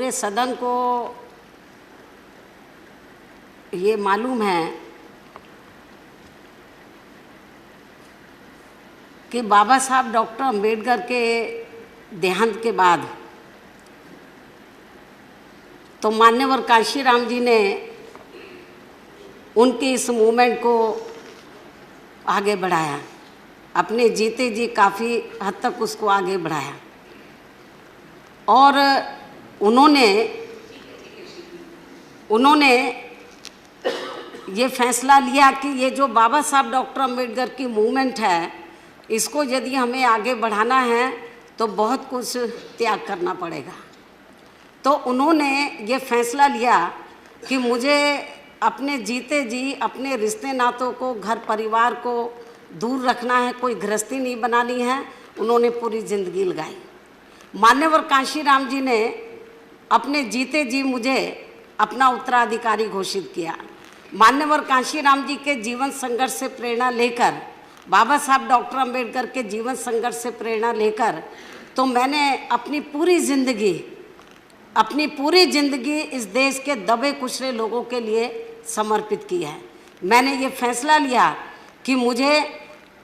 पूरे सदन को ये मालूम है कि बाबा साहब डॉक्टर अंबेडकर के देहांत के बाद तो मान्यवर कांशीराम जी ने उनके इस मूवमेंट को आगे बढ़ाया, अपने जीते जी काफ़ी हद तक उसको आगे बढ़ाया। और उन्होंने ये फैसला लिया कि ये जो बाबा साहब डॉक्टर अंबेडकर की मूवमेंट है, इसको यदि हमें आगे बढ़ाना है तो बहुत कुछ त्याग करना पड़ेगा। तो उन्होंने ये फैसला लिया कि मुझे अपने जीते जी अपने रिश्ते नातों को, घर परिवार को दूर रखना है, कोई गृहस्थी नहीं बनानी है। उन्होंने पूरी ज़िंदगी लगाई। मान्यवर कांशीराम जी ने अपने जीते जी मुझे अपना उत्तराधिकारी घोषित किया। मान्यवर कांशीराम जी के जीवन संघर्ष से प्रेरणा लेकर, बाबा साहब डॉक्टर अंबेडकर के जीवन संघर्ष से प्रेरणा लेकर तो मैंने अपनी पूरी ज़िंदगी इस देश के दबे कुचले लोगों के लिए समर्पित की है। मैंने ये फैसला लिया कि मुझे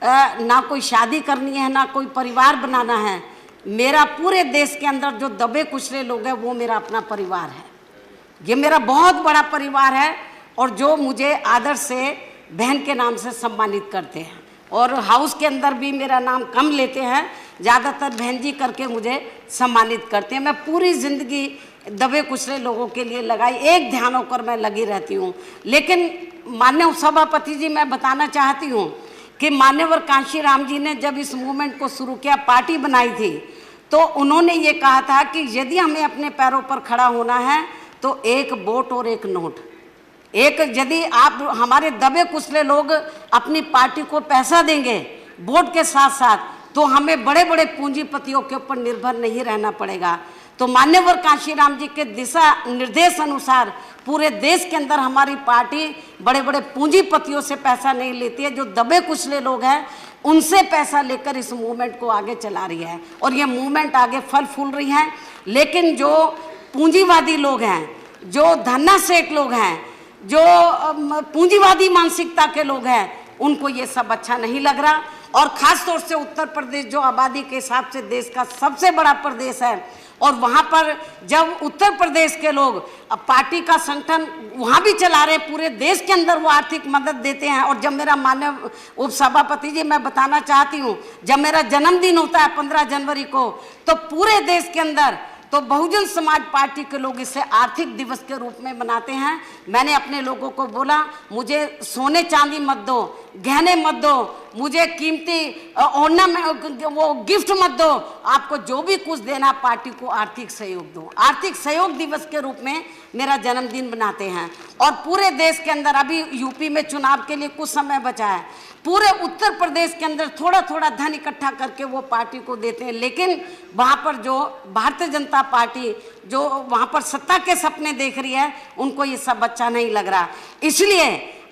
ना कोई शादी करनी है, ना कोई परिवार बनाना है। मेरा पूरे देश के अंदर जो दबे कुचले लोग हैं वो मेरा अपना परिवार है। ये मेरा बहुत बड़ा परिवार है और जो मुझे आदर से बहन के नाम से सम्मानित करते हैं और हाउस के अंदर भी मेरा नाम कम लेते हैं, ज़्यादातर बहन जी करके मुझे सम्मानित करते हैं। मैं पूरी ज़िंदगी दबे कुचले लोगों के लिए लगाई, एक ध्यान होकर मैं लगी रहती हूँ। लेकिन माननीय उपसभापति जी, मैं बताना चाहती हूँ कि मान्यवर कांशीराम जी ने जब इस मूवमेंट को शुरू किया, पार्टी बनाई थी, तो उन्होंने ये कहा था कि यदि हमें अपने पैरों पर खड़ा होना है तो एक वोट और एक नोट। यदि आप हमारे दबे कुचले लोग अपनी पार्टी को पैसा देंगे वोट के साथ साथ, तो हमें बड़े बड़े पूंजीपतियों के ऊपर निर्भर नहीं रहना पड़ेगा। तो मान्यवर कांशीराम जी के दिशा निर्देश अनुसार पूरे देश के अंदर हमारी पार्टी बड़े बड़े पूंजीपतियों से पैसा नहीं लेती है। जो दबे कुचले लोग हैं उनसे पैसा लेकर इस मूवमेंट को आगे चला रही है और ये मूवमेंट आगे फल फूल रही है। लेकिन जो पूंजीवादी लोग हैं, जो धन्ना सेठ लोग हैं, जो पूंजीवादी मानसिकता के लोग हैं, उनको ये सब अच्छा नहीं लग रहा। और ख़ास तौर से उत्तर प्रदेश जो आबादी के हिसाब से देश का सबसे बड़ा प्रदेश है, और वहाँ पर जब उत्तर प्रदेश के लोग पार्टी का संगठन वहाँ भी चला रहे, पूरे देश के अंदर वो आर्थिक मदद देते हैं। और जब मेरा माननीय उपसभापति जी, मैं बताना चाहती हूँ, जब मेरा जन्मदिन होता है 15 जनवरी को, तो पूरे देश के अंदर तो बहुजन समाज पार्टी के लोग इसे आर्थिक दिवस के रूप में मनाते हैं। मैंने अपने लोगों को बोला, मुझे सोने चांदी मत दो, गहने मत दो, मुझे कीमती ऑर्नामेंट वो गिफ्ट मत दो, आपको जो भी कुछ देना पार्टी को आर्थिक सहयोग दो। आर्थिक सहयोग दिवस के रूप में मेरा जन्मदिन मनाते हैं। और पूरे देश के अंदर अभी यूपी में चुनाव के लिए कुछ समय बचा है, पूरे उत्तर प्रदेश के अंदर थोड़ा थोड़ा धन इकट्ठा करके वो पार्टी को देते हैं। लेकिन वहाँ पर जो भारतीय जनता पार्टी जो वहाँ पर सत्ता के सपने देख रही है, उनको ये सब अच्छा नहीं लग रहा। इसलिए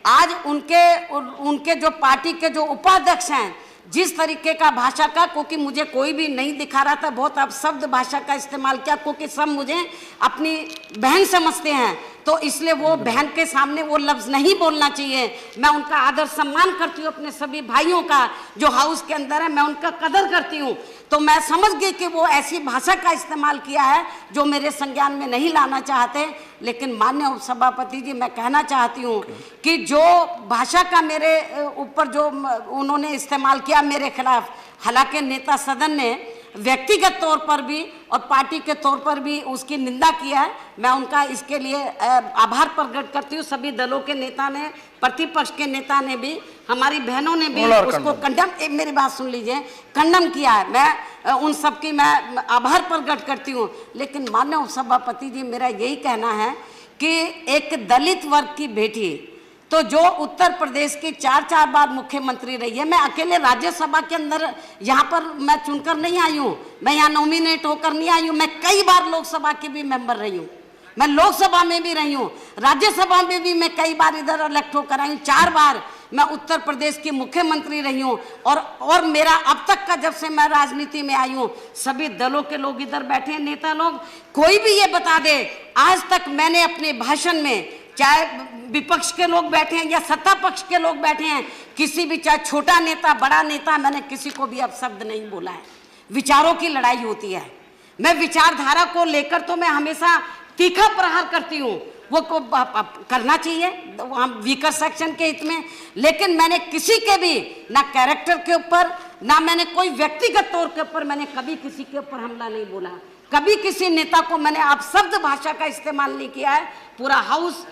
आज उनके जो पार्टी के जो उपाध्यक्ष हैं, जिस तरीके का भाषा का, क्योंकि मुझे कोई भी नहीं दिखा रहा था, बहुत अपशब्द भाषा का इस्तेमाल किया, क्योंकि सब मुझे अपनी बहन समझते हैं, तो इसलिए वो बहन के सामने वो लफ्ज़ नहीं बोलना चाहिए। मैं उनका आदर सम्मान करती हूँ, अपने सभी भाइयों का जो हाउस के अंदर है, मैं उनका कदर करती हूँ। तो मैं समझ गई कि वो ऐसी भाषा का इस्तेमाल किया है जो मेरे संज्ञान में नहीं लाना चाहते। लेकिन माननीय उपसभापति जी, मैं कहना चाहती हूँ कि जो भाषा का मेरे ऊपर जो उन्होंने इस्तेमाल किया मेरे खिलाफ, हालांकि नेता सदन ने व्यक्तिगत तौर पर भी और पार्टी के तौर पर भी उसकी निंदा किया है, मैं उनका इसके लिए आभार प्रकट करती हूँ। सभी दलों के नेता ने, प्रतिपक्ष के नेता ने भी, हमारी बहनों ने भी उसको कंडम, मेरी बात सुन लीजिए, कंडम किया है। मैं उन सबकी मैं आभार प्रकट करती हूँ। लेकिन माननीय उपसभापति जी, मेरा यही कहना है कि एक दलित वर्ग की बेटी, तो जो उत्तर प्रदेश की 4 बार मुख्यमंत्री रही है, मैं अकेले राज्यसभा के अंदर यहाँ पर मैं चुनकर नहीं आई हूँ, मैं यहाँ नॉमिनेट होकर नहीं आई हूँ, मैं कई बार लोकसभा की भी मेंबर रही हूँ, मैं लोकसभा में भी रही हूँ, राज्यसभा में भी मैं कई बार इधर इलेक्ट होकर आई हूँ, 4 बार। मैं उत्तर प्रदेश की मुख्यमंत्री रही हूँ और मेरा अब तक का, जब से मैं राजनीति में आई हूँ, सभी दलों के लोग इधर बैठे हैं, नेता लोग, कोई भी ये बता दे आज तक मैंने अपने भाषण में, चाहे विपक्ष के लोग बैठे हैं या सत्ता पक्ष के लोग बैठे हैं, किसी भी, चाहे छोटा नेता बड़ा नेता, मैंने किसी को भी अपशब्द नहीं बोला है। विचारों की लड़ाई होती है, मैं विचारधारा को लेकर तो मैं हमेशा तीखा प्रहार करती हूँ, वो को करना चाहिए हम वीकर सेक्शन के हित में, लेकिन मैंने किसी के भी ना कैरेक्टर के ऊपर, ना मैंने कोई व्यक्तिगत तौर के ऊपर मैंने कभी किसी के ऊपर हमला नहीं बोला, कभी किसी नेता को मैंने अपशब्द भाषा का इस्तेमाल नहीं किया है। पूरा हाउस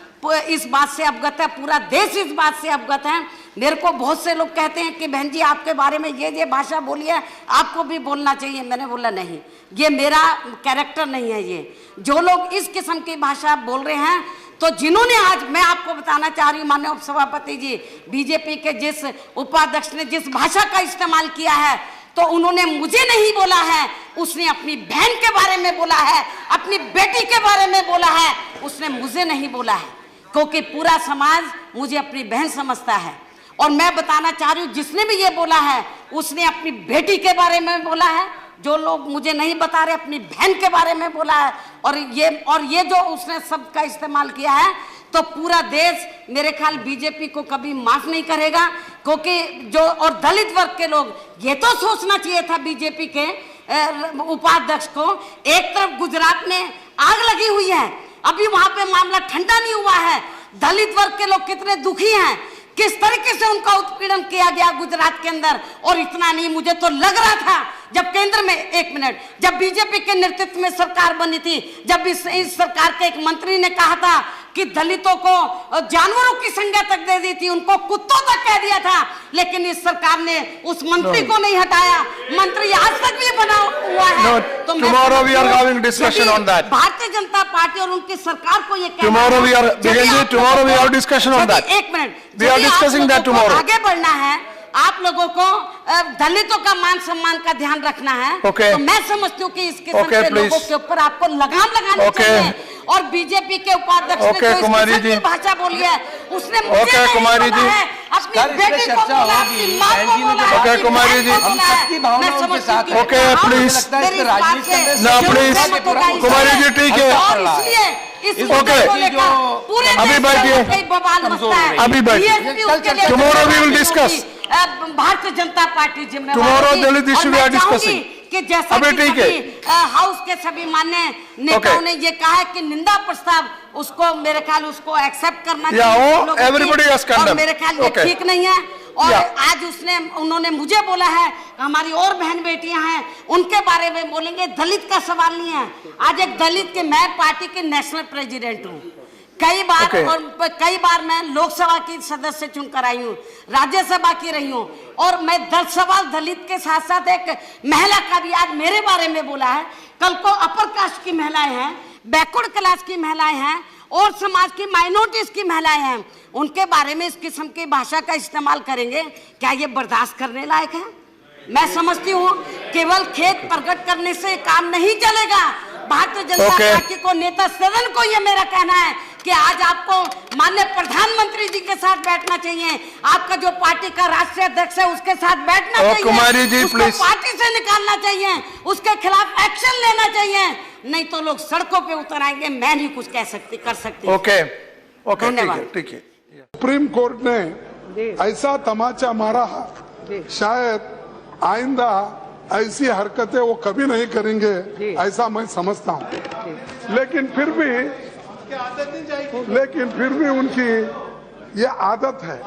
इस बात से अवगत है, पूरा देश इस बात से अवगत है। मेरे को बहुत से लोग कहते हैं कि बहन जी आपके बारे में ये भाषा बोली है, आपको भी बोलना चाहिए। मैंने बोला नहीं, ये मेरा कैरेक्टर नहीं है। ये जो लोग इस किस्म की भाषा बोल रहे हैं, तो जिन्होंने, आज मैं आपको बताना चाह रही हूँ माननीय उपसभापति जी, बीजेपी के जिस उपाध्यक्ष ने जिस भाषा का इस्तेमाल किया है, तो उन्होंने मुझे नहीं बोला है, उसने अपनी बहन के बारे में बोला है, अपनी बेटी के बारे में बोला है, उसने मुझे नहीं बोला है, क्योंकि पूरा समाज मुझे अपनी बहन समझता है। और मैं बताना चाह रही हूँ, जिसने भी ये बोला है उसने अपनी बेटी के बारे में बोला है, जो लोग मुझे नहीं बता रहे अपनी बहन के बारे में बोला है। और ये जो उसने शब्द का इस्तेमाल किया है, तो पूरा देश मेरे ख्याल बीजेपी को कभी माफ नहीं करेगा, क्योंकि जो और दलित वर्ग के लोग, ये तो सोचना चाहिए था बीजेपी के उपाध्यक्ष को, एक तरफ गुजरात में आग लगी हुई है, अभी वहां पे मामला ठंडा नहीं हुआ है, दलित वर्ग के लोग कितने दुखी हैं, किस तरीके से उनका उत्पीड़न किया गया गुजरात के अंदर। और इतना नहीं, मुझे तो लग रहा था जब केंद्र में, एक मिनट, जब बीजेपी के नेतृत्व में सरकार बनी थी, जब इस सरकार के एक मंत्री ने कहा था कि दलितों को जानवरों की संज्ञा तक दे दी थी, उनको कुत्तों तक कह दिया था, लेकिन इस सरकार ने उस मंत्री को नहीं हटाया, मंत्री आज तक भी बना हुआ है। तो tomorrow we are having discussion on that. भारतीय जनता पार्टी और उनकी सरकार को ये tomorrow we have discussion on that. एक minute, we are discussing that tomorrow. आगे बढ़ना है, आप लोगों को दलितों का मान सम्मान का ध्यान रखना है। तो मैं समझती हूँ कि इस किस्म के लोगों के ऊपर आपको लगाम लगानी चाहिए। और बीजेपी के उपाध्यक्ष ने जो इस किस्म की भाषा बोली है, उसने मुझे नहीं बोला है, अपनी बेटी को बोला, अपनी माँ को बोला है, कुमारी जी, मैं समझती हूँ प्लीज, कुमारी जी, ठीक है, और इसलिए अभी बैठिए, अभी बैठिए, tomorrow we will discuss, Bharatiya Janata Party tomorrow Dalit issue we are discussing, कि जैसा कि हाउस के सभी मान्य नेताओं ने ये कहा है कि निंदा प्रस्ताव उसको, मेरे ख्याल उसको एक्सेप्ट करना चाहिए, एवरीबॉडी हैज कंडेम्ड, मेरे ख्याल ये ठीक नहीं है। और आज उन्होंने मुझे बोला है, हमारी और बहन बेटियां हैं उनके बारे में बोलेंगे, दलित का सवाल नहीं है। आज एक दलित के, मैं पार्टी के नेशनल प्रेसिडेंट हूँ, कई बार मैं लोकसभा की सदस्य चुनकर आई हूँ, राज्यसभा की रही हूँ, और मैं 10 सवाल दलित के साथ साथ एक महिला का भी आज मेरे बारे में बोला है। कल को अपर कास्ट की महिलाएं हैं, बैकवर्ड क्लास की महिलाएं हैं, और समाज की माइनॉरिटीज की महिलाएं हैं, उनके बारे में इस किस्म की भाषा का इस्तेमाल करेंगे, क्या ये बर्दाश्त करने लायक है? मैं समझती हूँ केवल खेद प्रकट करने से काम नहीं चलेगा। भारतीय जनता पार्टी को, नेता सदन को ये मेरा कहना है कि आज आपको माननीय प्रधानमंत्री जी के साथ बैठना चाहिए, आपका जो पार्टी का राष्ट्रीय अध्यक्ष है उसके साथ बैठना चाहिए, उसको पार्टी से निकालना चाहिए, उसके खिलाफ एक्शन लेना चाहिए, नहीं तो लोग सड़कों पे उतर आएंगे। मैं नहीं कुछ कर सकती। धन्यवाद। ठीक है, सुप्रीम कोर्ट ने ऐसा तमाचा मारा, शायद आइंदा ऐसी हरकतें वो कभी नहीं करेंगे, ऐसा मैं समझता हूँ। लेकिन फिर भी उनकी ये आदत है